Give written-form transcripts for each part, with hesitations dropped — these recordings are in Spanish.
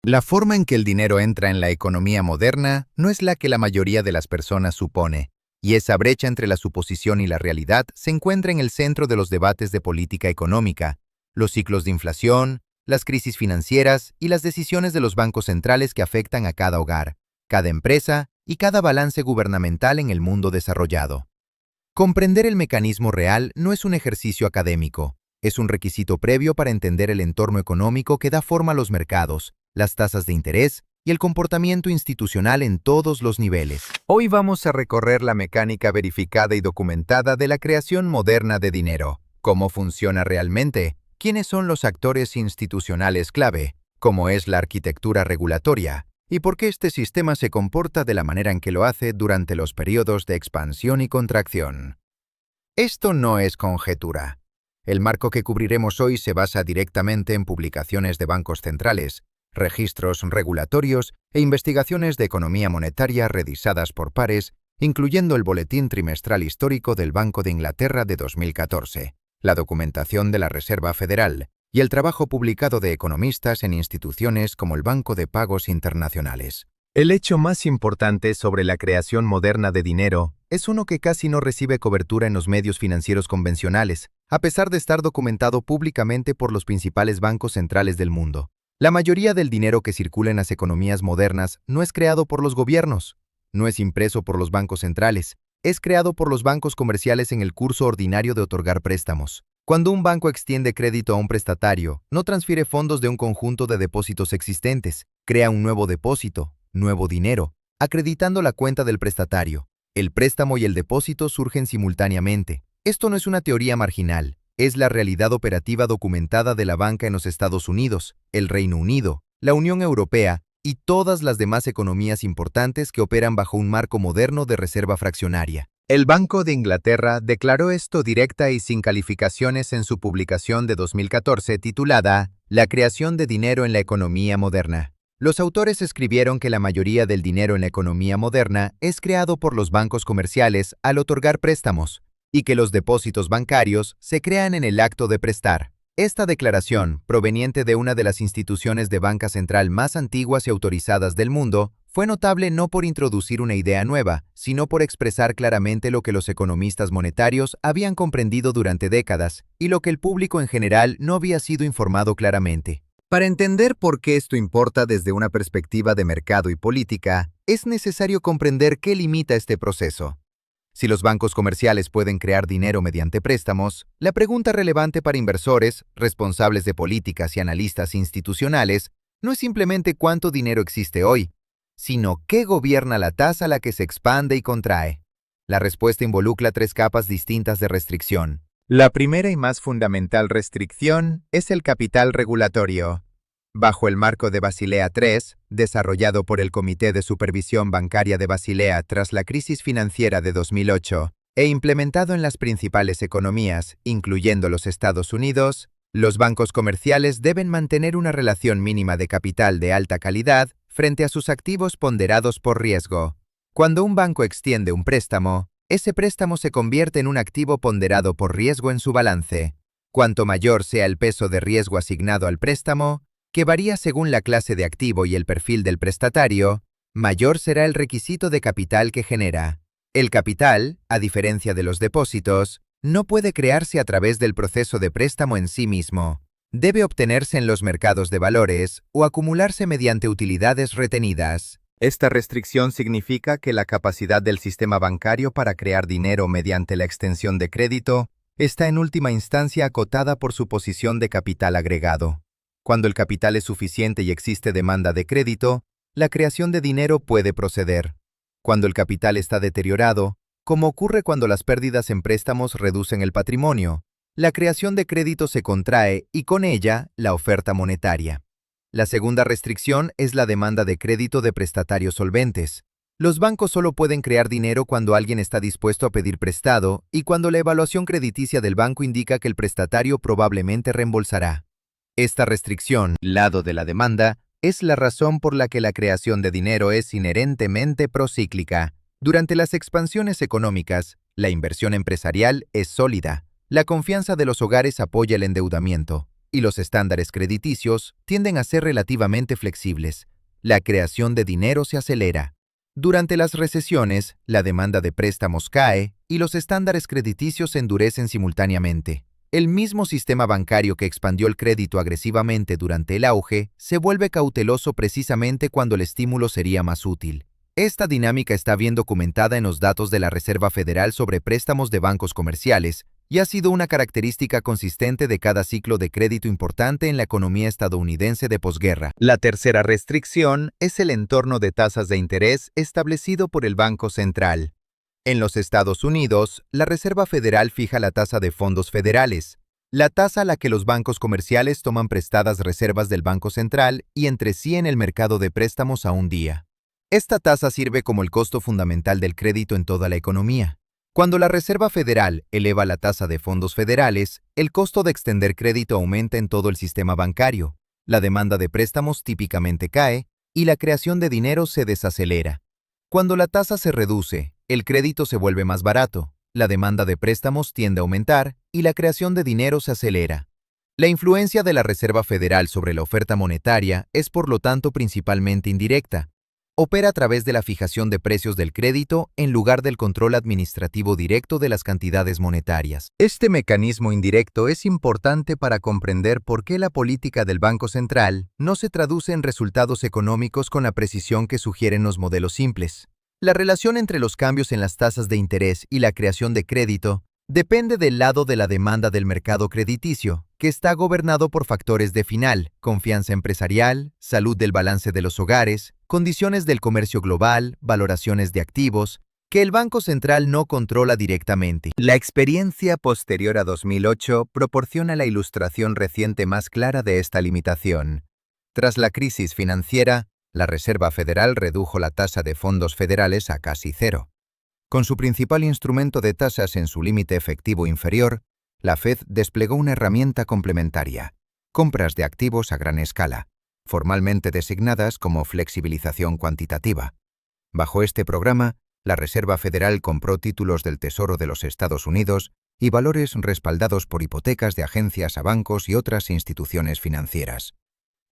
La forma en que el dinero entra en la economía moderna no es la que la mayoría de las personas supone, y esa brecha entre la suposición y la realidad se encuentra en el centro de los debates de política económica, los ciclos de inflación, las crisis financieras y las decisiones de los bancos centrales que afectan a cada hogar, cada empresa y cada balance gubernamental en el mundo desarrollado. Comprender el mecanismo real no es un ejercicio académico, es un requisito previo para entender el entorno económico que da forma a los mercados, las tasas de interés y el comportamiento institucional en todos los niveles. Hoy vamos a recorrer la mecánica verificada y documentada de la creación moderna de dinero, cómo funciona realmente, quiénes son los actores institucionales clave, cómo es la arquitectura regulatoria, y por qué este sistema se comporta de la manera en que lo hace durante los periodos de expansión y contracción. Esto no es conjetura. El marco que cubriremos hoy se basa directamente en publicaciones de bancos centrales, registros regulatorios e investigaciones de economía monetaria revisadas por pares, incluyendo el Boletín Trimestral Histórico del Banco de Inglaterra de 2014, la documentación de la Reserva Federal y el trabajo publicado de economistas en instituciones como el Banco de Pagos Internacionales. El hecho más importante sobre la creación moderna de dinero es uno que casi no recibe cobertura en los medios financieros convencionales, a pesar de estar documentado públicamente por los principales bancos centrales del mundo. La mayoría del dinero que circula en las economías modernas no es creado por los gobiernos, no es impreso por los bancos centrales, es creado por los bancos comerciales en el curso ordinario de otorgar préstamos. Cuando un banco extiende crédito a un prestatario, no transfiere fondos de un conjunto de depósitos existentes, crea un nuevo depósito, nuevo dinero, acreditando la cuenta del prestatario. El préstamo y el depósito surgen simultáneamente. Esto no es una teoría marginal, es la realidad operativa documentada de la banca en los Estados Unidos, el Reino Unido, la Unión Europea y todas las demás economías importantes que operan bajo un marco moderno de reserva fraccionaria. El Banco de Inglaterra declaró esto directa y sin calificaciones en su publicación de 2014 titulada La creación de dinero en la economía moderna. Los autores escribieron que la mayoría del dinero en la economía moderna es creado por los bancos comerciales al otorgar préstamos, y que los depósitos bancarios se crean en el acto de prestar. Esta declaración, proveniente de una de las instituciones de banca central más antiguas y autorizadas del mundo, fue notable no por introducir una idea nueva, sino por expresar claramente lo que los economistas monetarios habían comprendido durante décadas y lo que el público en general no había sido informado claramente. Para entender por qué esto importa desde una perspectiva de mercado y política, es necesario comprender qué limita este proceso. Si los bancos comerciales pueden crear dinero mediante préstamos, la pregunta relevante para inversores, responsables de políticas y analistas institucionales no es simplemente cuánto dinero existe hoy, sino qué gobierna la tasa a la que se expande y contrae. La respuesta involucra tres capas distintas de restricción. La primera y más fundamental restricción es el capital regulatorio. Bajo el marco de Basilea III, desarrollado por el Comité de Supervisión Bancaria de Basilea tras la crisis financiera de 2008 e implementado en las principales economías, incluyendo los Estados Unidos, los bancos comerciales deben mantener una relación mínima de capital de alta calidad frente a sus activos ponderados por riesgo. Cuando un banco extiende un préstamo, ese préstamo se convierte en un activo ponderado por riesgo en su balance. Cuanto mayor sea el peso de riesgo asignado al préstamo, que varía según la clase de activo y el perfil del prestatario, mayor será el requisito de capital que genera. El capital, a diferencia de los depósitos, no puede crearse a través del proceso de préstamo en sí mismo. Debe obtenerse en los mercados de valores o acumularse mediante utilidades retenidas. Esta restricción significa que la capacidad del sistema bancario para crear dinero mediante la extensión de crédito está en última instancia acotada por su posición de capital agregado. Cuando el capital es suficiente y existe demanda de crédito, la creación de dinero puede proceder. Cuando el capital está deteriorado, como ocurre cuando las pérdidas en préstamos reducen el patrimonio, la creación de crédito se contrae y con ella la oferta monetaria. La segunda restricción es la demanda de crédito de prestatarios solventes. Los bancos solo pueden crear dinero cuando alguien está dispuesto a pedir prestado y cuando la evaluación crediticia del banco indica que el prestatario probablemente reembolsará. Esta restricción, lado de la demanda, es la razón por la que la creación de dinero es inherentemente procíclica. Durante las expansiones económicas, la inversión empresarial es sólida. La confianza de los hogares apoya el endeudamiento. y los estándares crediticios tienden a ser relativamente flexibles. La creación de dinero se acelera. Durante las recesiones, la demanda de préstamos cae y los estándares crediticios se endurecen simultáneamente. El mismo sistema bancario que expandió el crédito agresivamente durante el auge se vuelve cauteloso precisamente cuando el estímulo sería más útil. Esta dinámica está bien documentada en los datos de la Reserva Federal sobre préstamos de bancos comerciales y ha sido una característica consistente de cada ciclo de crédito importante en la economía estadounidense de posguerra. La tercera restricción es el entorno de tasas de interés establecido por el Banco Central. En los Estados Unidos, la Reserva Federal fija la tasa de fondos federales, la tasa a la que los bancos comerciales toman prestadas reservas del Banco Central y entre sí en el mercado de préstamos a un día. Esta tasa sirve como el costo fundamental del crédito en toda la economía. Cuando la Reserva Federal eleva la tasa de fondos federales, el costo de extender crédito aumenta en todo el sistema bancario, la demanda de préstamos típicamente cae y la creación de dinero se desacelera. Cuando la tasa se reduce, el crédito se vuelve más barato, la demanda de préstamos tiende a aumentar y la creación de dinero se acelera. La influencia de la Reserva Federal sobre la oferta monetaria es por lo tanto principalmente indirecta. Opera a través de la fijación de precios del crédito en lugar del control administrativo directo de las cantidades monetarias. Este mecanismo indirecto es importante para comprender por qué la política del Banco Central no se traduce en resultados económicos con la precisión que sugieren los modelos simples. La relación entre los cambios en las tasas de interés y la creación de crédito depende del lado de la demanda del mercado crediticio, que está gobernado por factores de final, confianza empresarial, salud del balance de los hogares, condiciones del comercio global, valoraciones de activos, que el Banco Central no controla directamente. La experiencia posterior a 2008 proporciona la ilustración reciente más clara de esta limitación. Tras la crisis financiera, la Reserva Federal redujo la tasa de fondos federales a casi cero. Con su principal instrumento de tasas en su límite efectivo inferior, la Fed desplegó una herramienta complementaria: compras de activos a gran escala, formalmente designadas como flexibilización cuantitativa. Bajo este programa, la Reserva Federal compró títulos del Tesoro de los Estados Unidos y valores respaldados por hipotecas de agencias a bancos y otras instituciones financieras.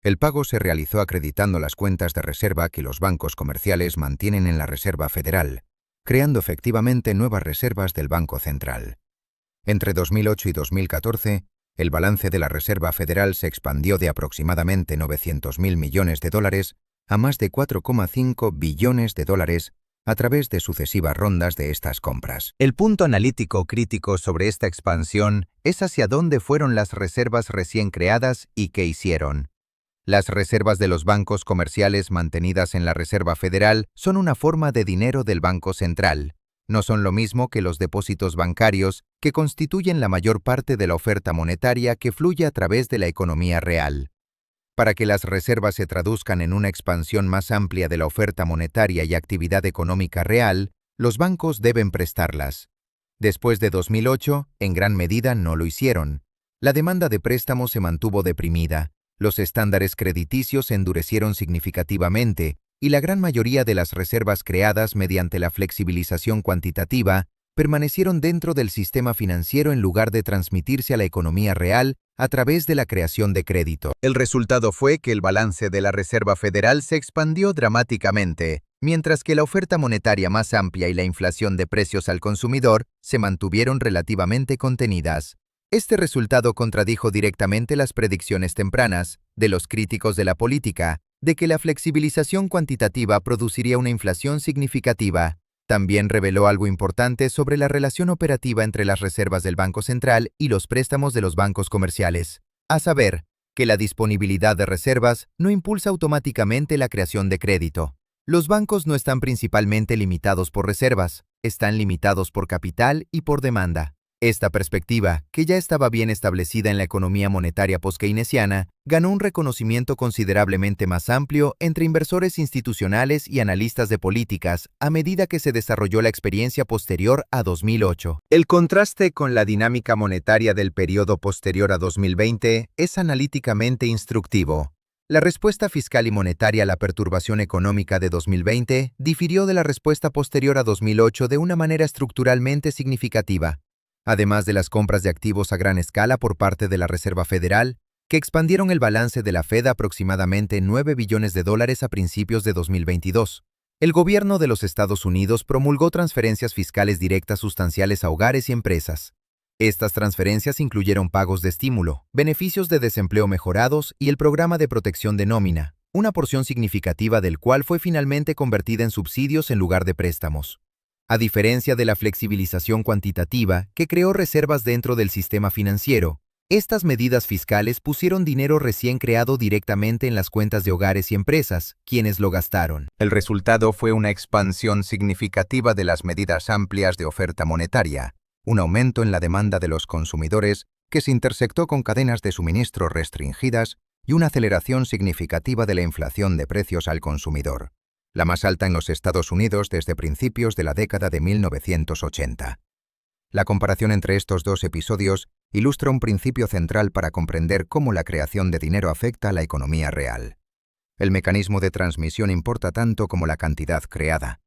El pago se realizó acreditando las cuentas de reserva que los bancos comerciales mantienen en la Reserva Federal, creando efectivamente nuevas reservas del Banco Central. Entre 2008 y 2014, el balance de la Reserva Federal se expandió de aproximadamente $900.000 millones a más de $4,5 billones a través de sucesivas rondas de estas compras. El punto analítico crítico sobre esta expansión es hacia dónde fueron las reservas recién creadas y qué hicieron. Las reservas de los bancos comerciales mantenidas en la Reserva Federal son una forma de dinero del Banco Central. No son lo mismo que los depósitos bancarios, que constituyen la mayor parte de la oferta monetaria que fluye a través de la economía real. Para que las reservas se traduzcan en una expansión más amplia de la oferta monetaria y actividad económica real, los bancos deben prestarlas. Después de 2008, en gran medida no lo hicieron. La demanda de préstamos se mantuvo deprimida. Los estándares crediticios se endurecieron significativamente y la gran mayoría de las reservas creadas mediante la flexibilización cuantitativa permanecieron dentro del sistema financiero en lugar de transmitirse a la economía real a través de la creación de crédito. El resultado fue que el balance de la Reserva Federal se expandió dramáticamente, mientras que la oferta monetaria más amplia y la inflación de precios al consumidor se mantuvieron relativamente contenidas. Este resultado contradijo directamente las predicciones tempranas de los críticos de la política de que la flexibilización cuantitativa produciría una inflación significativa. También reveló algo importante sobre la relación operativa entre las reservas del Banco Central y los préstamos de los bancos comerciales, a saber, que la disponibilidad de reservas no impulsa automáticamente la creación de crédito. Los bancos no están principalmente limitados por reservas, están limitados por capital y por demanda. Esta perspectiva, que ya estaba bien establecida en la economía monetaria post-keynesiana, ganó un reconocimiento considerablemente más amplio entre inversores institucionales y analistas de políticas a medida que se desarrolló la experiencia posterior a 2008. El contraste con la dinámica monetaria del periodo posterior a 2020 es analíticamente instructivo. La respuesta fiscal y monetaria a la perturbación económica de 2020 difirió de la respuesta posterior a 2008 de una manera estructuralmente significativa. Además de las compras de activos a gran escala por parte de la Reserva Federal, que expandieron el balance de la Fed a aproximadamente $9 billones a principios de 2022. El gobierno de los Estados Unidos promulgó transferencias fiscales directas sustanciales a hogares y empresas. Estas transferencias incluyeron pagos de estímulo, beneficios de desempleo mejorados y el programa de protección de nómina, una porción significativa del cual fue finalmente convertida en subsidios en lugar de préstamos. A diferencia de la flexibilización cuantitativa, que creó reservas dentro del sistema financiero, estas medidas fiscales pusieron dinero recién creado directamente en las cuentas de hogares y empresas, quienes lo gastaron. El resultado fue una expansión significativa de las medidas amplias de oferta monetaria, un aumento en la demanda de los consumidores que se intersectó con cadenas de suministro restringidas y una aceleración significativa de la inflación de precios al consumidor, la más alta en los Estados Unidos desde principios de la década de 1980. La comparación entre estos dos episodios ilustra un principio central para comprender cómo la creación de dinero afecta a la economía real. El mecanismo de transmisión importa tanto como la cantidad creada.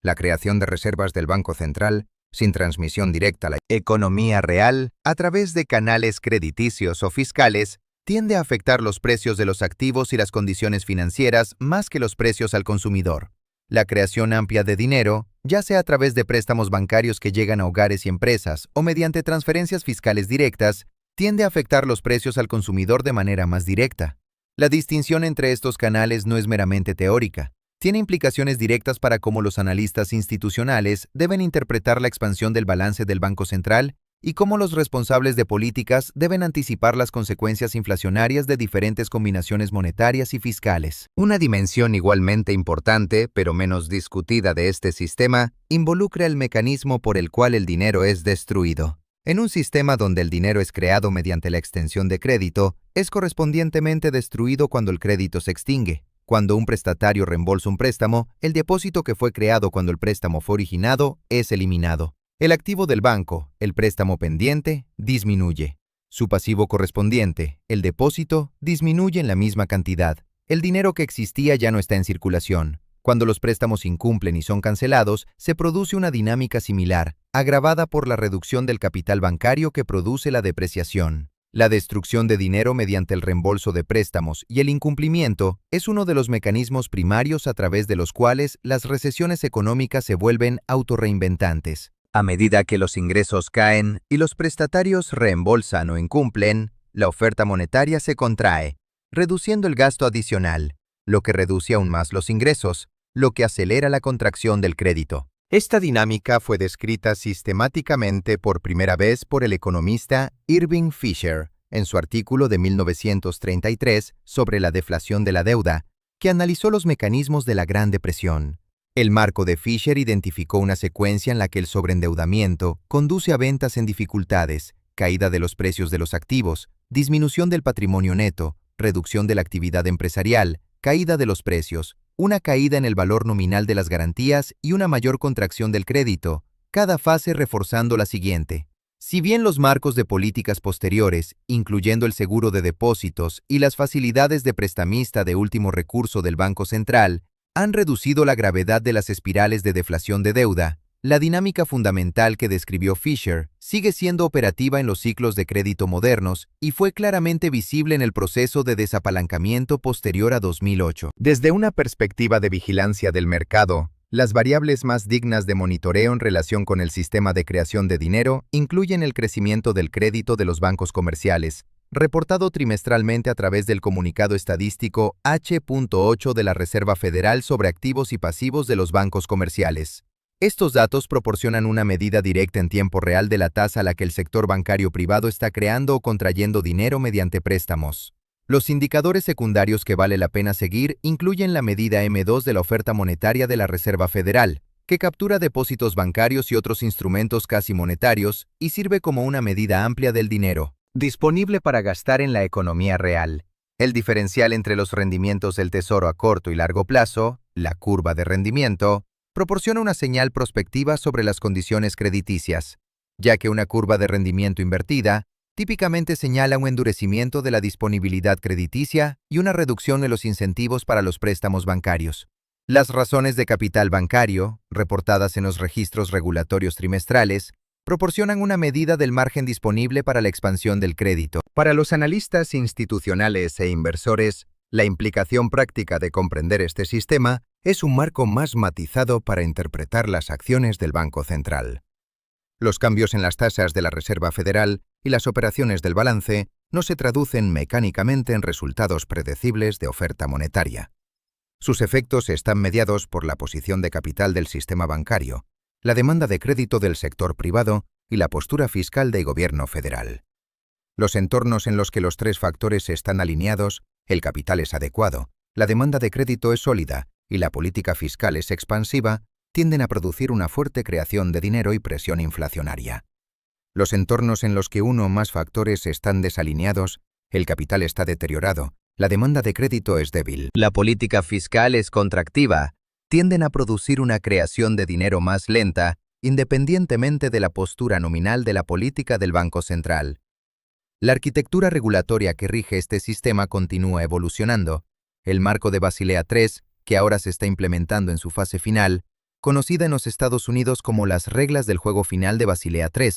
La creación de reservas del Banco Central, sin transmisión directa a la economía real, a través de canales crediticios o fiscales, tiende a afectar los precios de los activos y las condiciones financieras más que los precios al consumidor. La creación amplia de dinero, ya sea a través de préstamos bancarios que llegan a hogares y empresas o mediante transferencias fiscales directas, tiende a afectar los precios al consumidor de manera más directa. La distinción entre estos canales no es meramente teórica. Tiene implicaciones directas para cómo los analistas institucionales deben interpretar la expansión del balance del Banco Central y cómo los responsables de políticas deben anticipar las consecuencias inflacionarias de diferentes combinaciones monetarias y fiscales. Una dimensión igualmente importante, pero menos discutida de este sistema, involucra el mecanismo por el cual el dinero es destruido. En un sistema donde el dinero es creado mediante la extensión de crédito, es correspondientemente destruido cuando el crédito se extingue. Cuando un prestatario reembolsa un préstamo, el depósito que fue creado cuando el préstamo fue originado es eliminado. El activo del banco, el préstamo pendiente, disminuye. Su pasivo correspondiente, el depósito, disminuye en la misma cantidad. El dinero que existía ya no está en circulación. Cuando los préstamos incumplen y son cancelados, se produce una dinámica similar, agravada por la reducción del capital bancario que produce la depreciación. La destrucción de dinero mediante el reembolso de préstamos y el incumplimiento es uno de los mecanismos primarios a través de los cuales las recesiones económicas se vuelven autorreinventantes. A medida que los ingresos caen y los prestatarios reembolsan o incumplen, la oferta monetaria se contrae, reduciendo el gasto adicional, lo que reduce aún más los ingresos, lo que acelera la contracción del crédito. Esta dinámica fue descrita sistemáticamente por primera vez por el economista Irving Fisher en su artículo de 1933 sobre la deflación de la deuda, que analizó los mecanismos de la Gran Depresión. El marco de Fisher identificó una secuencia en la que el sobreendeudamiento conduce a ventas en dificultades, caída de los precios de los activos, disminución del patrimonio neto, reducción de la actividad empresarial, caída de los precios, una caída en el valor nominal de las garantías y una mayor contracción del crédito, cada fase reforzando la siguiente. Si bien los marcos de políticas posteriores, incluyendo el seguro de depósitos y las facilidades de prestamista de último recurso del Banco Central, han reducido la gravedad de las espirales de deflación de deuda, la dinámica fundamental que describió Fisher sigue siendo operativa en los ciclos de crédito modernos y fue claramente visible en el proceso de desapalancamiento posterior a 2008. Desde una perspectiva de vigilancia del mercado, las variables más dignas de monitoreo en relación con el sistema de creación de dinero incluyen el crecimiento del crédito de los bancos comerciales, reportado trimestralmente a través del comunicado estadístico H.8 de la Reserva Federal sobre activos y pasivos de los bancos comerciales. Estos datos proporcionan una medida directa en tiempo real de la tasa a la que el sector bancario privado está creando o contrayendo dinero mediante préstamos. Los indicadores secundarios que vale la pena seguir incluyen la medida M2 de la oferta monetaria de la Reserva Federal, que captura depósitos bancarios y otros instrumentos casi monetarios y sirve como una medida amplia del dinero disponible para gastar en la economía real. El diferencial entre los rendimientos del tesoro a corto y largo plazo, la curva de rendimiento, proporciona una señal prospectiva sobre las condiciones crediticias, ya que una curva de rendimiento invertida típicamente señala un endurecimiento de la disponibilidad crediticia y una reducción en los incentivos para los préstamos bancarios. Las razones de capital bancario, reportadas en los registros regulatorios trimestrales, proporcionan una medida del margen disponible para la expansión del crédito. Para los analistas institucionales e inversores, la implicación práctica de comprender este sistema es un marco más matizado para interpretar las acciones del Banco Central. Los cambios en las tasas de la Reserva Federal y las operaciones del balance no se traducen mecánicamente en resultados predecibles de oferta monetaria. Sus efectos están mediados por la posición de capital del sistema bancario, la demanda de crédito del sector privado y la postura fiscal del gobierno federal. Los entornos en los que los tres factores están alineados, el capital es adecuado, la demanda de crédito es sólida y la política fiscal es expansiva, tienden a producir una fuerte creación de dinero y presión inflacionaria. Los entornos en los que uno o más factores están desalineados, el capital está deteriorado, la demanda de crédito es débil, la política fiscal es contractiva, tienden a producir una creación de dinero más lenta, independientemente de la postura nominal de la política del Banco Central. La arquitectura regulatoria que rige este sistema continúa evolucionando. El marco de Basilea III, que ahora se está implementando en su fase final, conocida en los Estados Unidos como las reglas del juego final de Basilea III,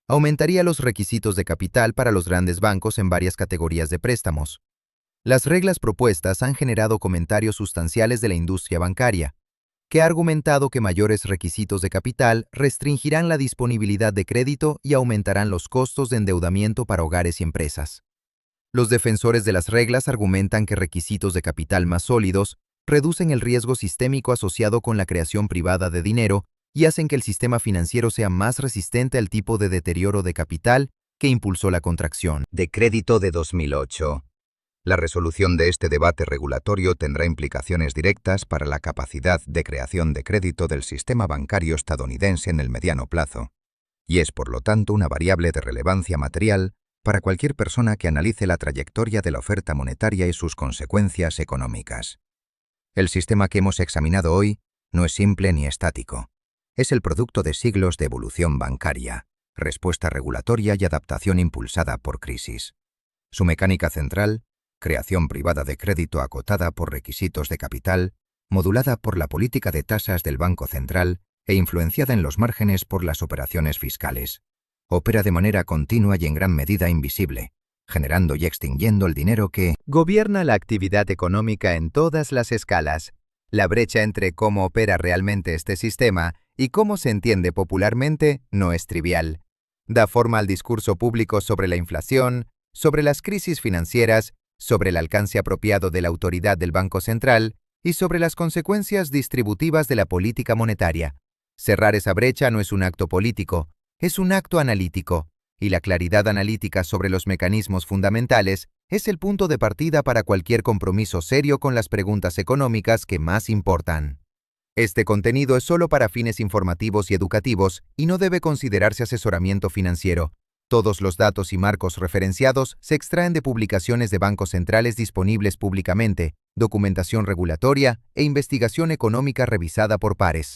aumentaría los requisitos de capital para los grandes bancos en varias categorías de préstamos. Las reglas propuestas han generado comentarios sustanciales de la industria bancaria, que ha argumentado que mayores requisitos de capital restringirán la disponibilidad de crédito y aumentarán los costos de endeudamiento para hogares y empresas. Los defensores de las reglas argumentan que requisitos de capital más sólidos reducen el riesgo sistémico asociado con la creación privada de dinero y hacen que el sistema financiero sea más resistente al tipo de deterioro de capital que impulsó la contracción de crédito de 2008. La resolución de este debate regulatorio tendrá implicaciones directas para la capacidad de creación de crédito del sistema bancario estadounidense en el mediano plazo, y es por lo tanto una variable de relevancia material para cualquier persona que analice la trayectoria de la oferta monetaria y sus consecuencias económicas. El sistema que hemos examinado hoy no es simple ni estático. Es el producto de siglos de evolución bancaria, respuesta regulatoria y adaptación impulsada por crisis. Su mecánica central, creación privada de crédito acotada por requisitos de capital, modulada por la política de tasas del Banco Central e influenciada en los márgenes por las operaciones fiscales, opera de manera continua y en gran medida invisible, generando y extinguiendo el dinero que gobierna la actividad económica en todas las escalas. La brecha entre cómo opera realmente este sistema y cómo se entiende popularmente no es trivial. Da forma al discurso público sobre la inflación, sobre las crisis financieras, sobre el alcance apropiado de la autoridad del Banco Central y sobre las consecuencias distributivas de la política monetaria. Cerrar esa brecha no es un acto político, es un acto analítico, y la claridad analítica sobre los mecanismos fundamentales es el punto de partida para cualquier compromiso serio con las preguntas económicas que más importan. Este contenido es solo para fines informativos y educativos y no debe considerarse asesoramiento financiero. Todos los datos y marcos referenciados se extraen de publicaciones de bancos centrales disponibles públicamente, documentación regulatoria e investigación económica revisada por pares.